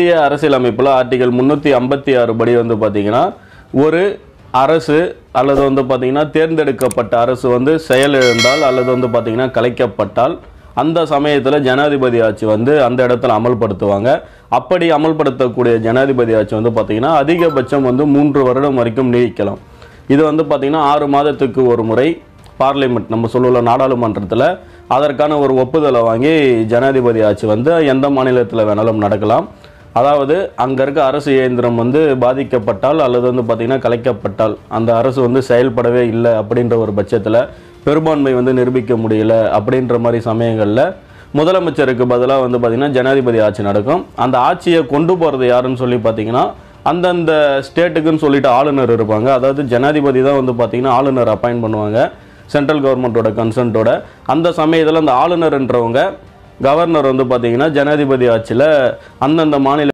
இந்திய அரசியலமைப்பில் ஆர்டிகல் 356 படி வந்து பார்த்திங்கன்னா ஒரு அரசு அல்லது வந்து பார்த்திங்கன்னா தேர்ந்தெடுக்கப்பட்ட அரசு வந்து செயலிழந்தால் அல்லது வந்து பார்த்திங்கன்னா கலைக்கப்பட்டால் அந்த சமயத்தில் ஜனாதிபதி ஆட்சி வந்து அந்த இடத்துல அமல்படுத்துவாங்க. அப்படி அமல்படுத்தக்கூடிய ஜனாதிபதி ஆட்சி வந்து பார்த்திங்கன்னா அதிகபட்சம் வந்து 3 வருடம் வரைக்கும் நீடிக்கலாம். இது வந்து பார்த்திங்கன்னா 6 மாதத்துக்கு ஒரு முறை பார்லிமெண்ட் நம்ம சொல்லுவோம் நாடாளுமன்றத்தில் அதற்கான ஒரு ஒப்புதலை வாங்கி ஜனாதிபதி ஆட்சி வந்து எந்த மாநிலத்தில் வேணாலும் நடக்கலாம். அதாவது அங்கே இருக்க அரசு இயந்திரம் வந்து பாதிக்கப்பட்டால் அல்லது வந்து பார்த்திங்கன்னா கலைக்கப்பட்டால் அந்த அரசு வந்து செயல்படவே இல்லை அப்படின்ற ஒரு பட்சத்தில் பெரும்பான்மை வந்து நிரூபிக்க முடியல அப்படின்ற மாதிரி சமயங்களில் முதலமைச்சருக்கு பதிலாக வந்து பார்த்திங்கன்னா ஜனாதிபதி ஆட்சி நடக்கும். அந்த ஆட்சியை கொண்டு போகிறது யாருன்னு சொல்லி பார்த்திங்கன்னா அந்தந்த ஸ்டேட்டுக்குன்னு சொல்லிட்டு ஆளுநர் இருப்பாங்க. அதாவது ஜனாதிபதி தான் வந்து பார்த்திங்கன்னா ஆளுநர் அப்பாயின்ட் பண்ணுவாங்க சென்ட்ரல் கவர்மெண்ட்டோட கன்சென்ட்டோட. அந்த சமயத்தில் அந்த ஆளுநர்ன்றவங்க கவர்னர் வந்து பார்த்திங்கன்னா ஜனாதிபதி ஆட்சியில் அந்தந்த மாநில